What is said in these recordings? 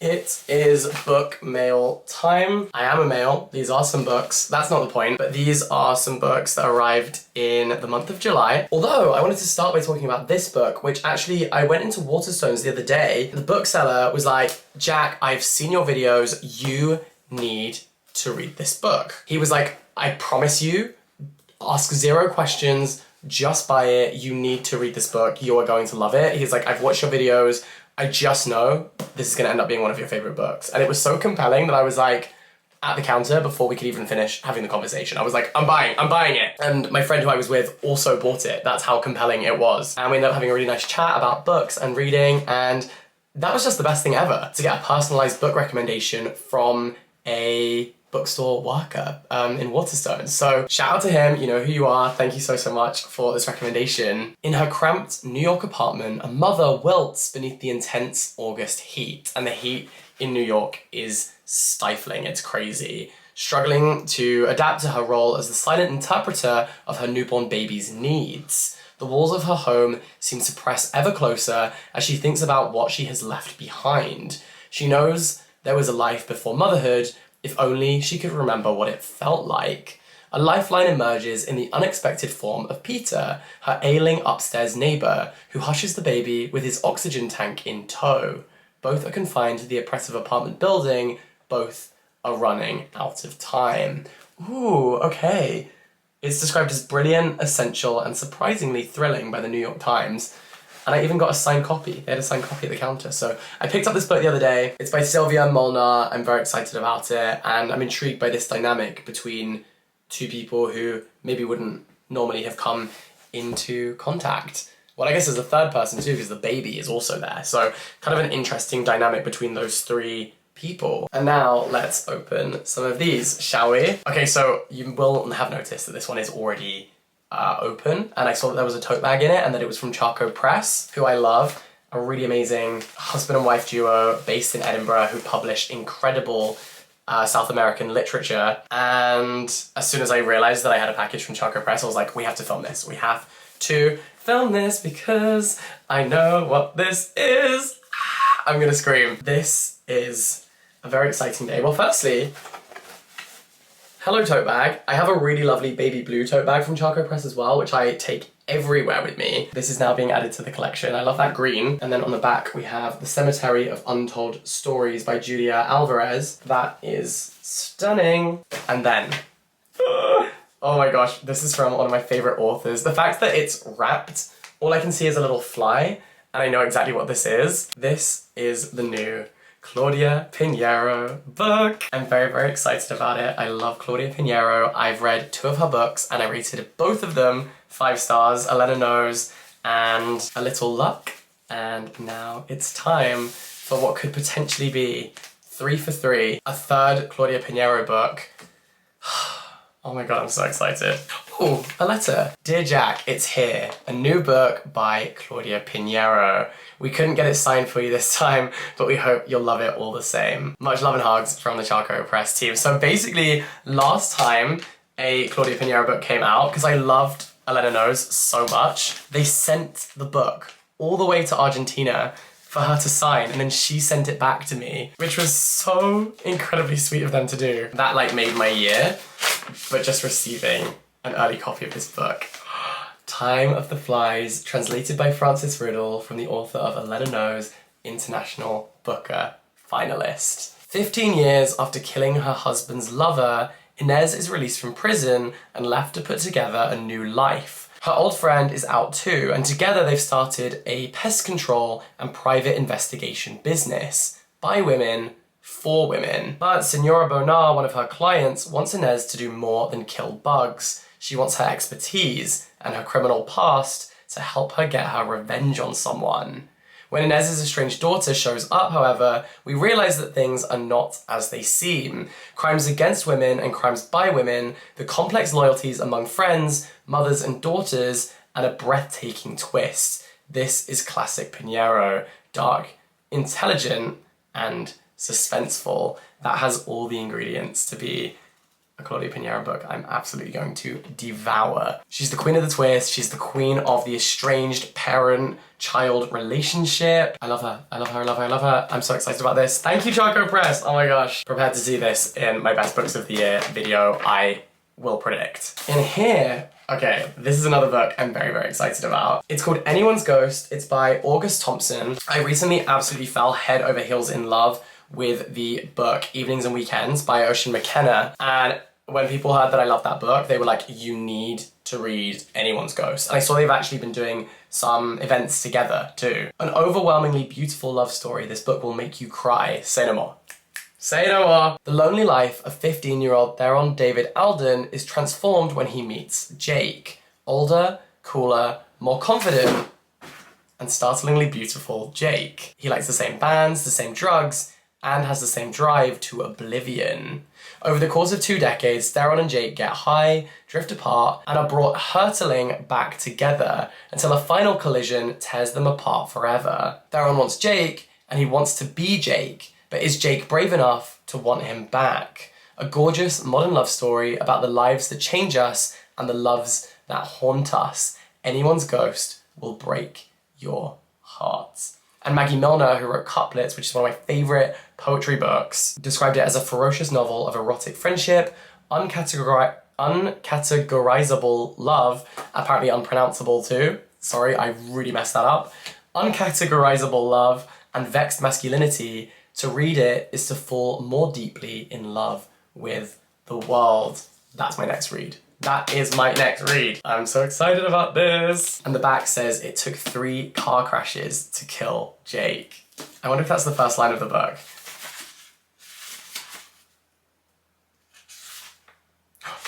It is book mail time. I am a male. These are some books. That's not the point, but these are some books that arrived in the month of July. Although I wanted to start by talking about this book, which actually I went into Waterstones the other day. The bookseller was like, Jack, I've seen your videos. You need to read this book. He was like, I promise you, ask 0 questions, just buy it. You need to read this book. You are going to love it. He's like, I've watched your videos. I just know this is gonna end up being one of your favorite books. And it was so compelling that I was like, at the counter before we could even finish having the conversation. I was like, I'm buying it. And my friend who I was with also bought it. That's how compelling it was. And we ended up having a really nice chat about books and reading, and that was just the best thing ever, to get a personalized book recommendation from a bookstore worker in Waterstones. So shout out to him, you know who you are. Thank you so much for this recommendation. In her cramped New York apartment, a mother wilts beneath the intense August heat. And the heat in New York is stifling, it's crazy. Struggling to adapt to her role as the silent interpreter of her newborn baby's needs. The walls of her home seem to press ever closer as she thinks about what she has left behind. She knows there was a life before motherhood, if only she could remember what it felt like. A lifeline emerges in the unexpected form of Peter, her ailing upstairs neighbour, who hushes the baby with his oxygen tank in tow. Both are confined to the oppressive apartment building, both are running out of time. Ooh, okay. It's described as brilliant, essential, and surprisingly thrilling by the New York Times. And I even got a signed copy. They had a signed copy at the counter. So I picked up this book the other day. It's by Sylvia Molnar. I'm very excited about it. And I'm intrigued by this dynamic between 2 people who maybe wouldn't normally have come into contact. Well, I guess there's a third person too, because the baby is also there. So kind of an interesting dynamic between those 3 people. And now let's open some of these, shall we? Okay, so you will have noticed that this one is already open, and I saw that there was a tote bag in it and that it was from Charco Press, who I love, a really amazing husband and wife duo based in Edinburgh who publish incredible South American literature. And as soon as I realized that I had a package from Charco Press, I was like, we have to film this. We have to film this because I know what this is. I'm gonna scream. This is a very exciting day. Well, firstly, hello tote bag. I have a really lovely baby blue tote bag from Charco Press as well, which I take everywhere with me. This is now being added to the collection. I love that green. And then on the back we have The Cemetery of Untold Stories by Julia Alvarez. That is stunning. And then, oh my gosh, this is from one of my favorite authors. The fact that it's wrapped, all I can see is a little fly, and I know exactly what this is. This is the new Claudia Pinheiro book. I'm very, very excited about it. I love Claudia Pinheiro. I've read 2 of her books and I rated both of them 5 stars, Elena Knows and A Little Luck. And now it's time for what could potentially be 3 for 3, a third Claudia Pinheiro book. Oh my god, I'm so excited. Oh, a letter. Dear Jack, it's here. A new book by Claudia Pinheiro. We couldn't get it signed for you this time, but we hope you'll love it all the same. Much love and hugs from the Charco Press team. So basically, last time a Claudia Pinheiro book came out, because I loved Elena Knows so much, they sent the book all the way to Argentina for her to sign, and then she sent it back to me, which was so incredibly sweet of them to do. That like made my year, but just receiving an early copy of this book. Time of the Flies, translated by Frances Riddle from the author of Elena Knows, International Booker finalist. 15 years after killing her husband's lover, Inez is released from prison and left to put together a new life. Her old friend is out too, and together they've started a pest control and private investigation business. By women, for women. But Senora Bonar, one of her clients, wants Inez to do more than kill bugs. She wants her expertise and her criminal past to help her get her revenge on someone. When Inez's estranged daughter shows up, however, we realise that things are not as they seem. Crimes against women and crimes by women, the complex loyalties among friends, mothers and daughters, and a breathtaking twist. This is classic Pinheiro. Dark, intelligent, and suspenseful. That has all the ingredients to be a Claudia Pinheiro book I'm absolutely going to devour. She's the queen of the twist. She's the queen of the estranged parent-child relationship. I love her. I love her. I love her. I love her. I'm so excited about this. Thank you, Charco Press. Oh my gosh. Prepared to see this in my best books of the year video, I will predict. In here, okay, this is another book I'm very, very excited about. It's called Anyone's Ghost. It's by August Thompson. I recently absolutely fell head over heels in love with the book Evenings and Weekends by Ocean McKenna. And when people heard that I loved that book, they were like, you need to read Anyone's Ghost. And I saw they've actually been doing some events together too. An overwhelmingly beautiful love story. This book will make you cry. Say no more. Say no more. The lonely life of 15-year-old Theron David Alden is transformed when he meets Jake. Older, cooler, more confident, and startlingly beautiful Jake. He likes the same bands, the same drugs, and has the same drive to oblivion. Over the course of 2 decades, Theron and Jake get high, drift apart, and are brought hurtling back together until a final collision tears them apart forever. Theron wants Jake, and he wants to be Jake, but is Jake brave enough to want him back? A gorgeous modern love story about the lives that change us and the loves that haunt us. Anyone's Ghost will break your heart. And Maggie Milner, who wrote Couplets, which is one of my favourite poetry books, described it as a ferocious novel of erotic friendship, uncategorizable love, apparently unpronounceable too. Sorry, I really messed that up. Uncategorizable love and vexed masculinity. To read it is to fall more deeply in love with the world. That's my next read. That is my next read. I'm so excited about this. And the back says, it took 3 car crashes to kill Jake. I wonder if that's the first line of the book.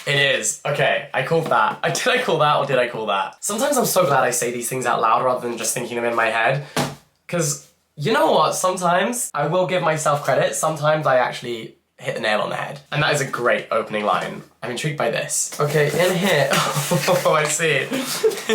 It is. Okay, I called that. Did I call that or did I call that? Sometimes I'm so glad I say these things out loud rather than just thinking them in my head. Because you know what? Sometimes I will give myself credit. Sometimes I actually hit the nail on the head. And that is a great opening line. I'm intrigued by this. Okay, in here, oh, I see.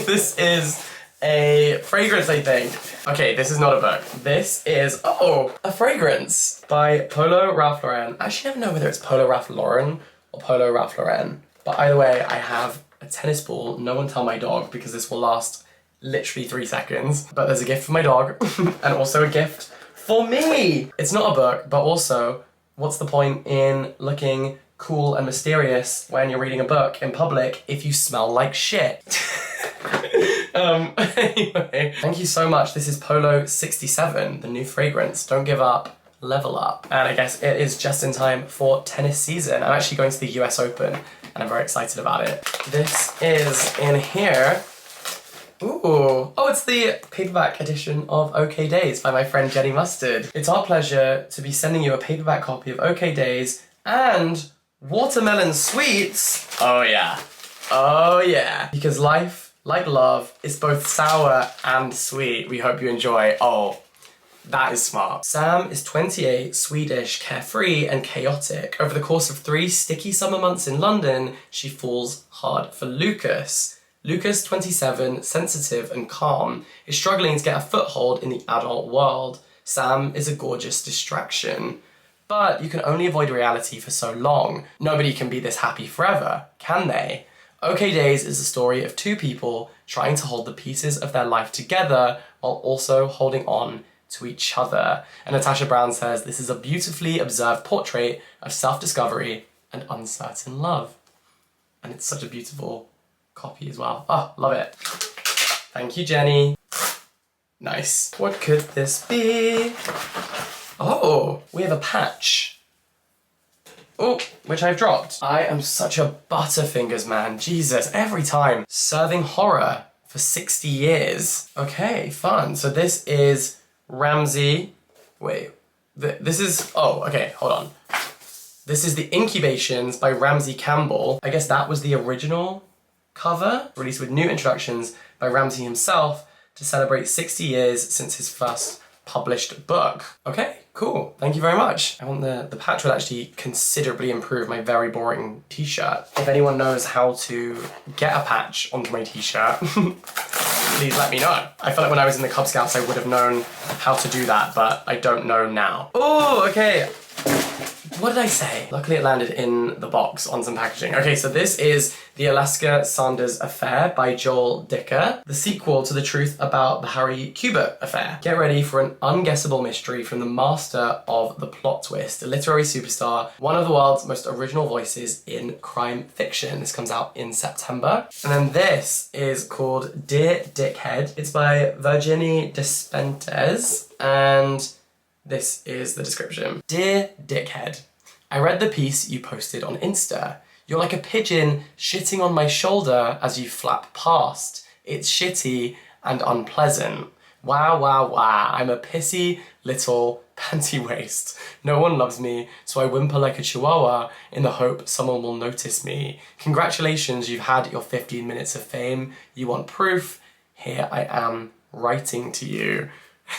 This is a fragrance, I think. Okay, this is not a book. This is, oh, a fragrance by Polo Ralph Lauren. I actually never know whether it's Polo Ralph Lauren or Polo Ralph Lauren. But either way, I have a tennis ball. No one tell my dog because this will last literally 3 seconds. But there's a gift for my dog and also a gift for me. It's not a book, but also, what's the point in looking cool and mysterious when you're reading a book in public if you smell like shit? Anyway, thank you so much. This is Polo 67, the new fragrance. Don't give up, level up. And I guess it is just in time for tennis season. I'm actually going to the US Open and I'm very excited about it. This is in here. Ooh, oh, it's the paperback edition of OK Days by my friend Jenny Mustard. It's our pleasure to be sending you a paperback copy of OK Days and Watermelon Sweets. Oh yeah, oh yeah. Because life, like love, is both sour and sweet. We hope you enjoy. Oh, that is smart. Sam is 28, Swedish, carefree and chaotic. Over the course of 3 sticky summer months in London, she falls hard for Lucas. Lucas, 27, sensitive and calm, is struggling to get a foothold in the adult world. Sam is a gorgeous distraction. But you can only avoid reality for so long. Nobody can be this happy forever, can they? OK Days is the story of 2 people trying to hold the pieces of their life together while also holding on to each other. And Natasha Brown says, this is a beautifully observed portrait of self-discovery and uncertain love. And it's such a beautiful copy as well. Oh, love it. Thank you, Jenny. Nice. What could this be? Oh, we have a patch. Oh, which I've dropped. I am such a Butterfingers man. Jesus, every time. Serving horror for 60 years. Okay, fun. So this is Ramsey. Wait, this is, oh, okay, hold on. This is The Incubations by Ramsey Campbell. I guess that was the original cover, released with new introductions by Ramsey himself to celebrate 60 years since his first published book. Okay, cool. Thank you very much. I want the patch would actually considerably improve my very boring t-shirt. If anyone knows how to get a patch onto my t-shirt, please let me know. I feel like when I was in the Cub Scouts I would have known how to do that, but I don't know now. Oh, okay. what did I say? Luckily it landed in the box on some packaging. Okay, so this is The Alaska Sanders Affair by Joel Dicker, the sequel to The Truth About the Harry Kubert Affair. Get ready for an unguessable mystery from the master of the plot twist, a literary superstar, one of the world's most original voices in crime fiction. This comes out in September. And then this is called Dear Dickhead. It's by Virginie Despentes, and this is the description. Dear Dickhead, I read the piece you posted on Insta. You're like a pigeon shitting on my shoulder as you flap past. It's shitty and unpleasant. Wow, wow, wow. I'm a pissy little panty waist. No one loves me, so I whimper like a chihuahua in the hope someone will notice me. Congratulations, you've had your 15 minutes of fame. You want proof? Here I am writing to you.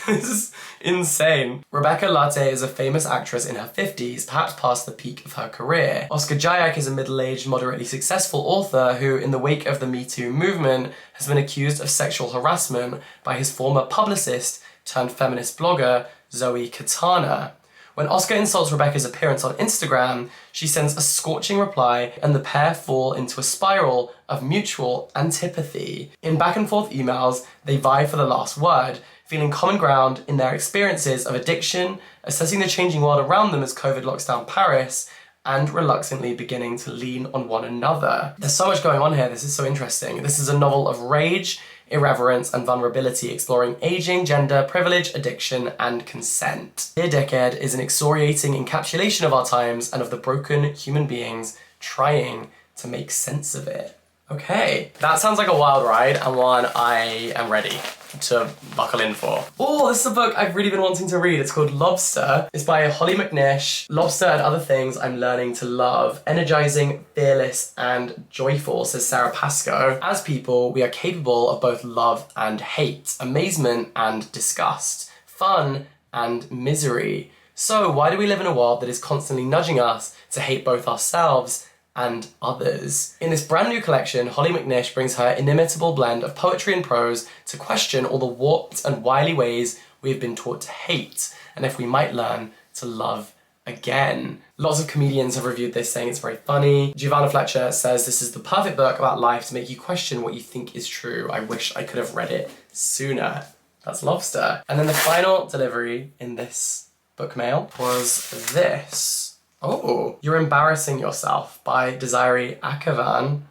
This is insane. Rebecca Latte is a famous actress in her 50s, perhaps past the peak of her career. Oscar Jayak is a middle-aged, moderately successful author who, in the wake of the Me Too movement, has been accused of sexual harassment by his former publicist turned feminist blogger, Zoe Katana. When Oscar insults Rebecca's appearance on Instagram, she sends a scorching reply and the pair fall into a spiral of mutual antipathy. In back-and-forth emails, they vie for the last word, feeling common ground in their experiences of addiction, assessing the changing world around them as COVID locks down Paris, and reluctantly beginning to lean on one another. There's so much going on here, this is so interesting. This is a novel of rage, irreverence, and vulnerability, exploring aging, gender, privilege, addiction, and consent. Dear Dickhead is an excoriating encapsulation of our times and of the broken human beings trying to make sense of it. Okay, that sounds like a wild ride and one I am ready to buckle in for. Oh, this is a book I've really been wanting to read. It's called Lobster. It's by Holly McNish. Lobster and Other Things I'm Learning to Love. Energizing, fearless, and joyful, says Sarah Pascoe. As people, we are capable of both love and hate, amazement and disgust, fun and misery. So why do we live in a world that is constantly nudging us to hate both ourselves and others? In this brand new collection, Holly McNish brings her inimitable blend of poetry and prose to question all the warped and wily ways we've been taught to hate, and if we might learn to love again. Lots of comedians have reviewed this saying it's very funny. Giovanna Fletcher says this is the perfect book about life to make you question what you think is true. I wish I could have read it sooner. That's Lobster. And then the final delivery in this book mail was this. Oh, You're Embarrassing Yourself by Desiree Akhavan.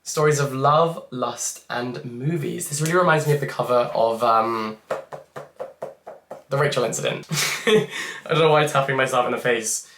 Stories of love, lust, and movies. This really reminds me of the cover of The Rachel Incident. I don't know why tapping myself in the face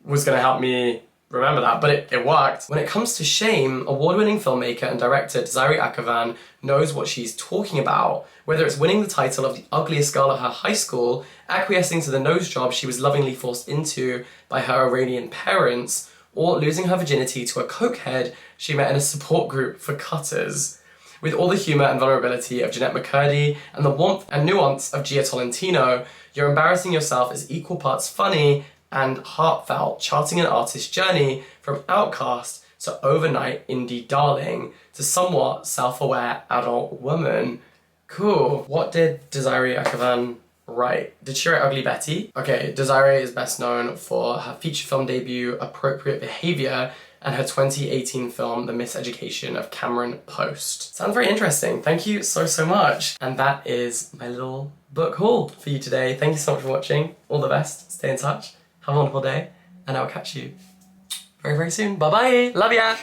was gonna help me remember that, but it worked. When it comes to shame, award-winning filmmaker and director Desiree Akhavan knows what she's talking about. Whether it's winning the title of the ugliest girl at her high school, acquiescing to the nose job she was lovingly forced into by her Iranian parents, or losing her virginity to a cokehead she met in a support group for cutters. With all the humour and vulnerability of Jeanette McCurdy and the warmth and nuance of Gia Tolentino, You're Embarrassing Yourself is equal parts funny and heartfelt, charting an artist's journey from outcast to overnight indie darling to somewhat self-aware adult woman. Cool. What did Desiree Akhavan write? Did she write Ugly Betty? Okay, Desiree is best known for her feature film debut, Appropriate Behaviour, and her 2018 film, The Miseducation of Cameron Post. Sounds very interesting. Thank you so, so much. And that is my little book haul for you today. Thank you so much for watching. All the best. Stay in touch. Have a wonderful day. And I'll catch you very, very soon. Bye-bye. Love ya.